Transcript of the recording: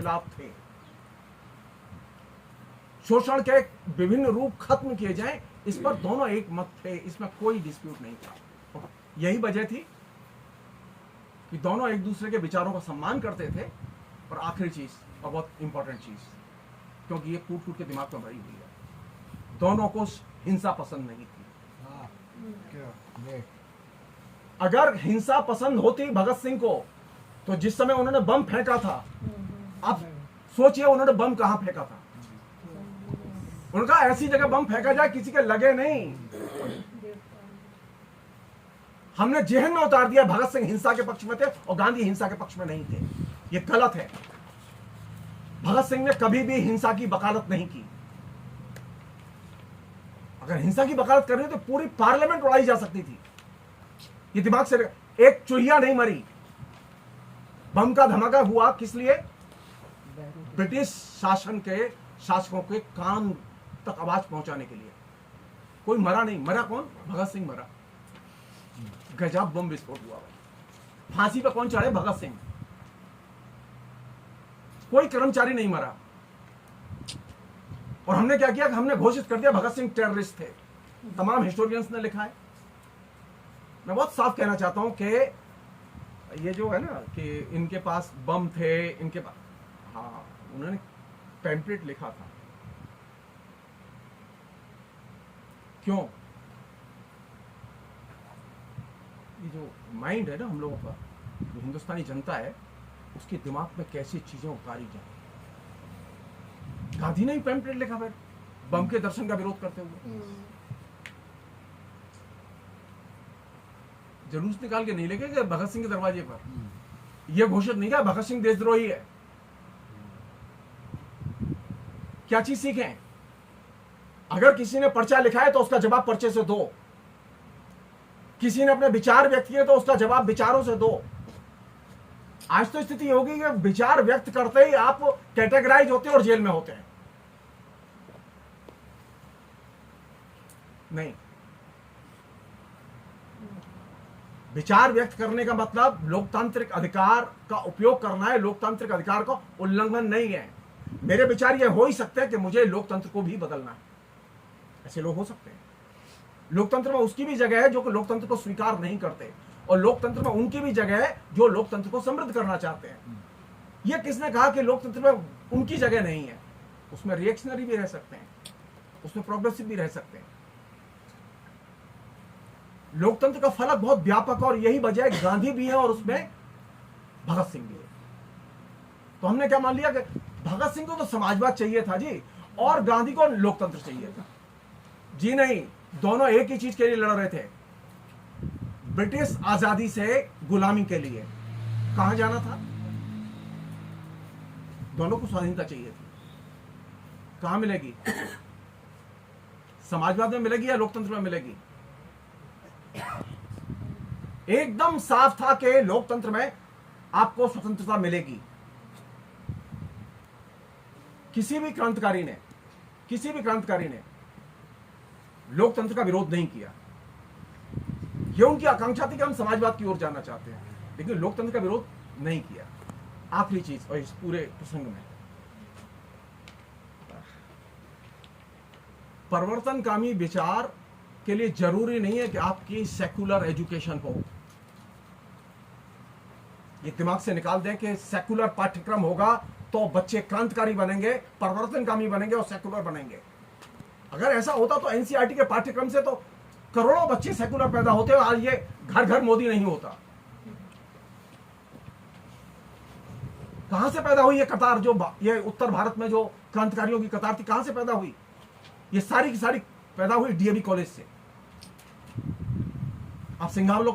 खिलाफ थे। शोषण के विभिन्न रूप खत्म किए जाएं, इस पर दोनों एक मत थे, इसमें कोई डिस्प्यूट नहीं था। यही वजह थी कि दोनों एक दूसरे के विचारों का सम्मान करते थे। और आखिरी चीज, और बहुत इंपॉर्टेंट चीज, क्योंकि ये कूट कूट के दिमाग में भरी हुई है, दोनों को हिंसा पसंद नहीं थी। अगर हिंसा पसंद होती भगत सिंह को, तो जिस समय उन्होंने बम फेंका था, आप सोचिए उन्होंने बम कहां फेंका था। उनका ऐसी जगह बम फेंका जाए किसी के लगे नहीं। हमने जेहन में उतार दिया भगत सिंह हिंसा के पक्ष में थे और गांधी हिंसा के पक्ष में नहीं थे। यह गलत है। भगत सिंह ने कभी भी हिंसा की वकालत नहीं की। अगर हिंसा की वकालत करनी तो पूरी पार्लियामेंट उड़ाई जा सकती थी। ये दिमाग से, एक चूहिया नहीं मरी। बम का धमाका हुआ किस लिए? ब्रिटिश शासन के शासकों के कान तक आवाज पहुंचाने के लिए। कोई मरा नहीं। मरा कौन? भगत सिंह मरा। गजब बम विस्फोट हुआ। फांसी पर कौन चढ़े? भगत सिंह। कोई कर्मचारी नहीं मरा। और हमने क्या किया कि हमने घोषित कर दिया भगत सिंह टेररिस्ट थे। तमाम हिस्टोरियंस ने लिखा है। मैं बहुत साफ कहना चाहता हूं कि ये जो है ना कि इनके पास बम थे, इनके पास, हाँ, उन्होंने पैम्पलेट लिखा था। क्यों? ये जो माइंड है ना हम लोगों का, जो हिंदुस्तानी जनता है, उसके दिमाग में कैसी चीजें उतारी जाए। गांधी ने ही पैम्पलेट लिखा फिर बम के दर्शन का विरोध करते हुए। जुलूस निकाल के नहीं लेके गए भगत सिंह के दरवाजे पर। यह घोषित नहीं किया भगत सिंह देशद्रोही है। क्या चीज सीखें? अगर किसी ने पर्चा लिखा है तो उसका जवाब पर्चे से दो। किसी ने अपने विचार व्यक्त किए तो उसका जवाब विचारों से दो। आज तो स्थिति होगी कि विचार व्यक्त करते ही आप कैटेगराइज होते हैं और जेल में होते हैं। नहीं, विचार व्यक्त करने का मतलब लोकतांत्रिक अधिकार का उपयोग करना है, लोकतांत्रिक अधिकार का उल्लंघन नहीं है। मेरे विचार ये हो ही सकते हैं कि मुझे लोकतंत्र को भी बदलना है। ऐसे लोग हो सकते हैं। लोकतंत्र में उसकी भी जगह है जो कि लोकतंत्र को स्वीकार नहीं करते, और लोकतंत्र में उनकी भी जगह है जो लोकतंत्र को समृद्ध करना चाहते हैं। यह किसने कहा कि लोकतंत्र में उनकी जगह नहीं है? उसमें रिएक्शनरी भी रह सकते हैं, उसमें प्रोग्रेसिव भी रह सकते हैं। लोकतंत्र का फलक बहुत व्यापक, और यही वजह है गांधी भी है और उसमें भगत सिंह भी है। तो हमने क्या मान लिया कि भगत सिंह को तो समाजवाद चाहिए था जी, और गांधी को लोकतंत्र चाहिए था जी। नहीं, दोनों एक ही चीज के लिए लड़ रहे थे, ब्रिटिश आजादी से गुलामी के लिए। कहां जाना था? दोनों को स्वाधीनता चाहिए थी। कहां मिलेगी? समाजवाद में मिलेगी या लोकतंत्र में मिलेगी? एकदम साफ था कि लोकतंत्र में आपको स्वतंत्रता मिलेगी। किसी भी क्रांतिकारी ने लोकतंत्र का विरोध नहीं किया। यह उनकी आकांक्षा थी कि हम समाजवाद की ओर जाना चाहते हैं, लेकिन लोकतंत्र का विरोध नहीं किया। आखिरी चीज और इस पूरे प्रसंग में, परिवर्तनकामी विचार के लिए जरूरी नहीं है कि आपकी सेकुलर एजुकेशन हो। ये दिमाग से निकाल दें कि सेकुलर पाठ्यक्रम होगा तो बच्चे क्रांतिकारी बनेंगे, परिवर्तनकामी बनेंगे और सेकुलर बनेंगे। अगर ऐसा होता तो एनसीईआरटी के पाठ्यक्रम से तो करोड़ों बच्चे सेकुलर पैदा होते और आज ये घर घर मोदी नहीं होता। कहां से पैदा हुई ये कतार, जो ये उत्तर भारत में जो क्रांतिकारियों की कतार थी, कहां से पैदा हुई? ये सारी की सारी पैदा हुई डीएवी कॉलेज से। आप सिंघाम